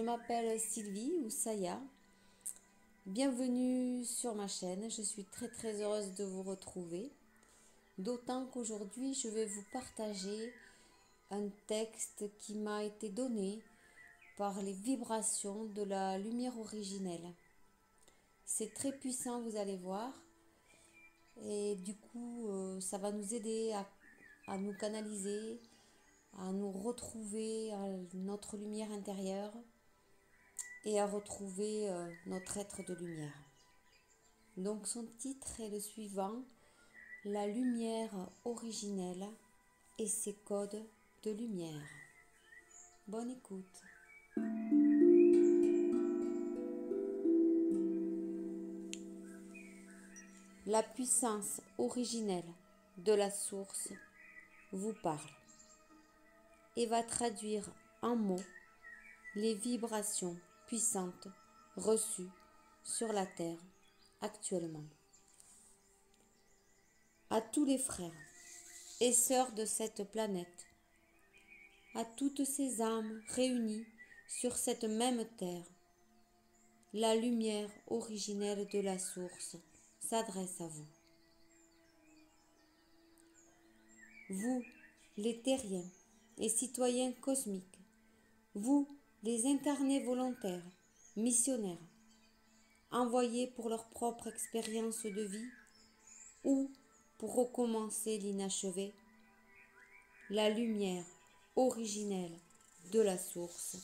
m'appelle Sylvie ou Saya. Bienvenue sur ma chaîne. Je suis très heureuse de vous retrouver. D'autant qu'aujourd'hui, je vais vous partager un texte qui m'a été donné par les vibrations de la lumière originelle. C'est très puissant, vous allez voir. Et du coup, ça va nous aider à nous canaliser, à nous retrouver à notre lumière intérieure et à retrouver notre être de lumière. Donc son titre est le suivant: La lumière originelle et ses codes de lumière. Bonne écoute. La puissance originelle de la source vous parle et va traduire en mots les vibrations puissantes reçues sur la Terre actuellement. À tous les frères et sœurs de cette planète, à toutes ces âmes réunies sur cette même terre, la lumière originelle de la source s'adresse à vous. Vous, les terriens et citoyens cosmiques, vous, les incarnés volontaires, missionnaires, envoyés pour leur propre expérience de vie ou pour recommencer l'inachevé, la lumière originelle de la source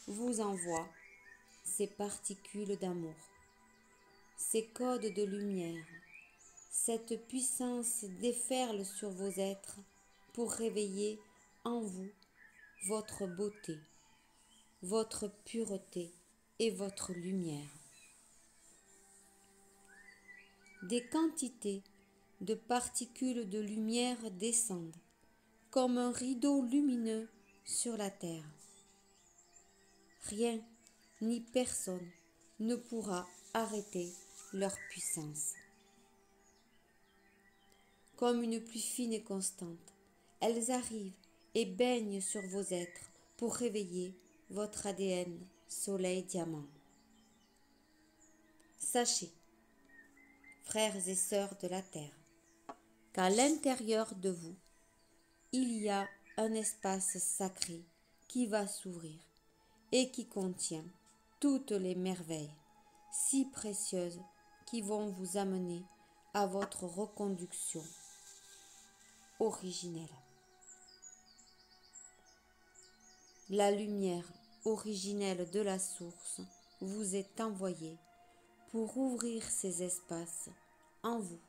vous envoie ces particules d'amour, ces codes de lumière. Cette puissance déferle sur vos êtres pour réveiller en vous votre beauté, votre pureté et votre lumière. Des quantités de particules de lumière descendent comme un rideau lumineux sur la terre. Rien ni personne ne pourra arrêter leur puissance. Comme une pluie fine et constante, elles arrivent et baignent sur vos êtres pour réveiller votre ADN soleil diamant. Sachez, frères et sœurs de la terre, qu'à l'intérieur de vous, il y a un espace sacré qui va s'ouvrir et qui contient toutes les merveilles si précieuses qui vont vous amener à votre reconduction originelle. La lumière originelle de la source vous est envoyée pour ouvrir ces espaces en vous.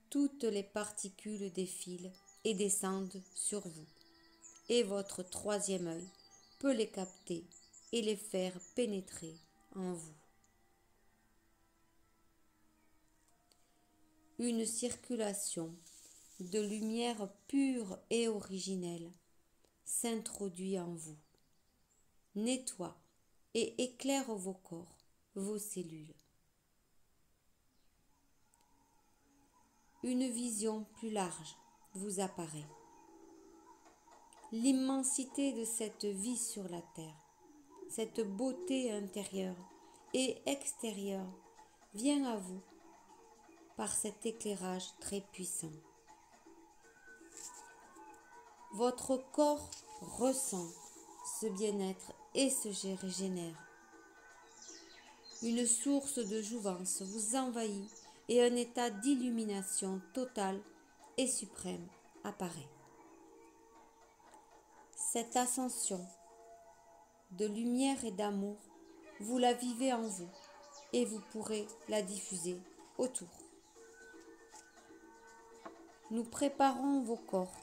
Toutes les particules défilent et descendent sur vous, et votre troisième œil peut les capter et les faire pénétrer en vous. Une circulation de lumière pure et originelle s'introduit en vous, nettoie et éclaire vos corps, vos cellules. Une vision plus large vous apparaît. L'immensité de cette vie sur la terre, cette beauté intérieure et extérieure vient à vous par cet éclairage très puissant. Votre corps ressent ce bien-être et se régénère. Une source de jouvence vous envahit et un état d'illumination totale et suprême apparaît. Cette ascension de lumière et d'amour, vous la vivez en vous et vous pourrez la diffuser autour. Nous préparons vos corps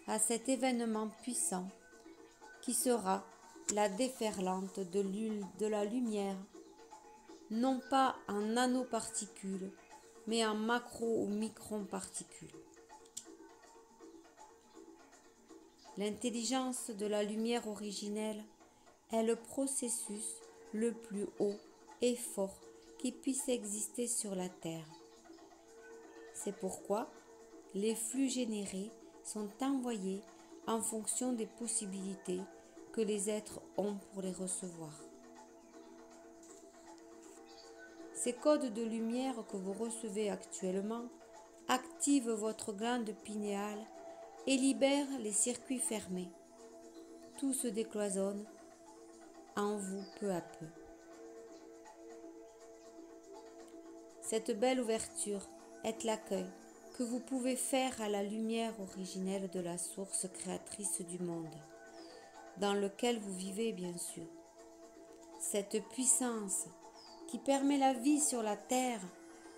à cet événement puissant qui sera la déferlante de la lumière, non pas en nanoparticules, mais en macro ou micron-particules. L'intelligence de la lumière originelle est le processus le plus haut et fort qui puisse exister sur la Terre. C'est pourquoi les flux générés sont envoyés en fonction des possibilités que les êtres ont pour les recevoir. Ces codes de lumière que vous recevez actuellement activent votre glande pinéale et libèrent les circuits fermés. Tout se décloisonne en vous peu à peu. Cette belle ouverture est l'accueil que vous pouvez faire à la lumière originelle de la source créatrice du monde, dans lequel vous vivez bien sûr. Cette puissance qui permet la vie sur la terre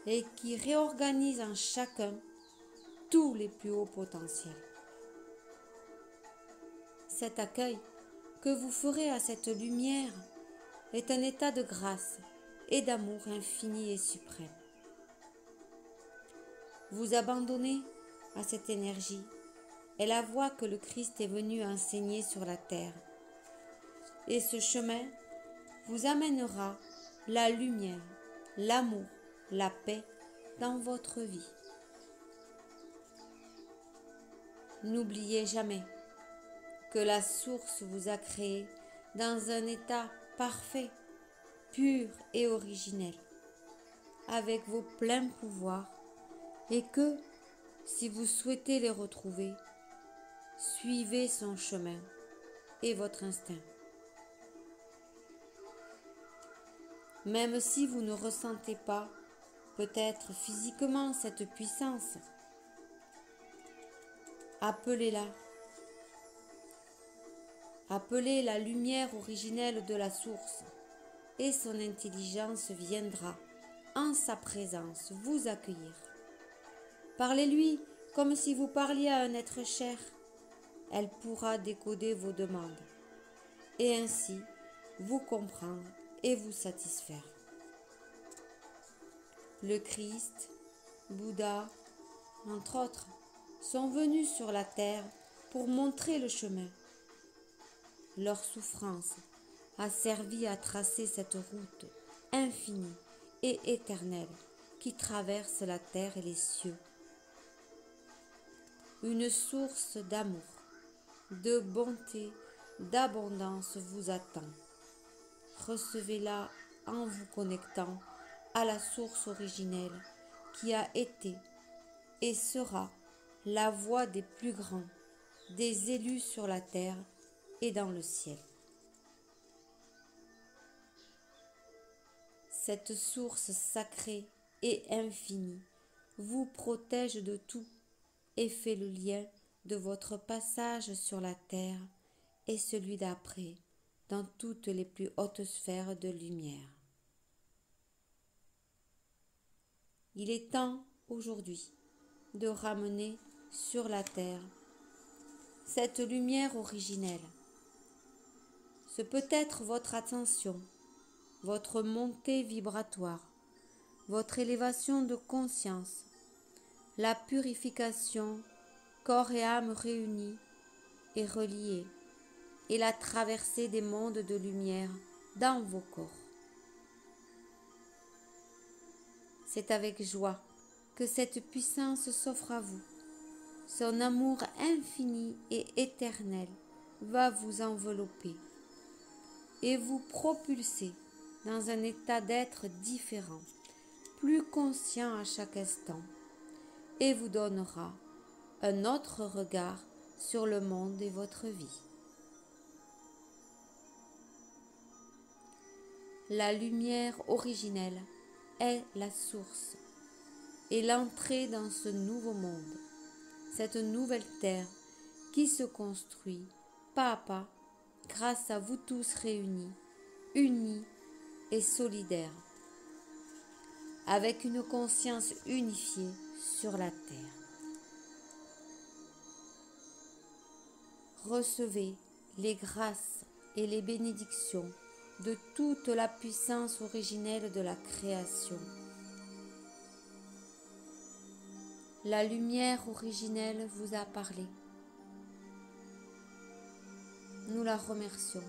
et qui réorganise en chacun tous les plus hauts potentiels. Cet accueil que vous ferez à cette lumière est un état de grâce et d'amour infini et suprême. Vous abandonnez à cette énergie est la voie que le Christ est venu enseigner sur la terre. Et ce chemin vous amènera la lumière, l'amour, la paix dans votre vie. N'oubliez jamais que la source vous a créé dans un état parfait, pur et originel, avec vos pleins pouvoirs, et que, si vous souhaitez les retrouver, suivez son chemin et votre instinct. Même si vous ne ressentez pas, peut-être physiquement, cette puissance, appelez-la. Appelez la lumière originelle de la source et son intelligence viendra, en sa présence, vous accueillir. Parlez-lui comme si vous parliez à un être cher. Elle pourra décoder vos demandes et ainsi vous comprendre et vous satisfaire. Le Christ, Bouddha, entre autres, sont venus sur la terre pour montrer le chemin. Leur souffrance a servi à tracer cette route infinie et éternelle qui traverse la terre et les cieux. Une source d'amour, de bonté, d'abondance vous attend. Recevez-la en vous connectant à la source originelle qui a été et sera la voix des plus grands, des élus sur la terre et dans le ciel. Cette source sacrée et infinie vous protège de tout et fait le lien de votre passage sur la terre et celui d'après dans toutes les plus hautes sphères de lumière. Il est temps aujourd'hui de ramener sur la terre cette lumière originelle. Ce peut être votre ascension, votre montée vibratoire, votre élévation de conscience, la purification, corps et âme réunis et reliés, et la traversée des mondes de lumière dans vos corps. C'est avec joie que cette puissance s'offre à vous. Son amour infini et éternel va vous envelopper et vous propulser dans un état d'être différent, plus conscient à chaque instant, et vous donnera un autre regard sur le monde et votre vie. La lumière originelle est la source et l'entrée dans ce nouveau monde, cette nouvelle terre qui se construit pas à pas grâce à vous tous réunis, unis et solidaires, avec une conscience unifiée sur la terre. Recevez les grâces et les bénédictions de toute la puissance originelle de la création. La lumière originelle vous a parlé. Nous la remercions.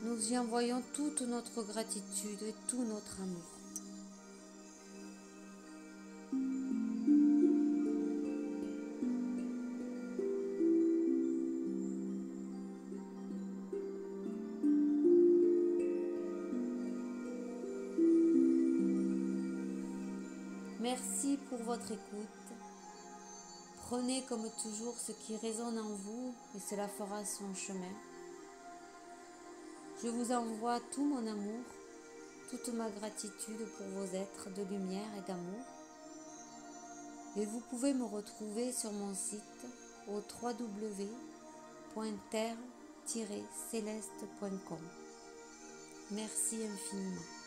Nous y envoyons toute notre gratitude et tout notre amour. Merci pour votre écoute. Prenez comme toujours ce qui résonne en vous et cela fera son chemin. Je vous envoie tout mon amour, toute ma gratitude pour vos êtres de lumière et d'amour. Et vous pouvez me retrouver sur mon site au www.terre-céleste.com. Merci infiniment.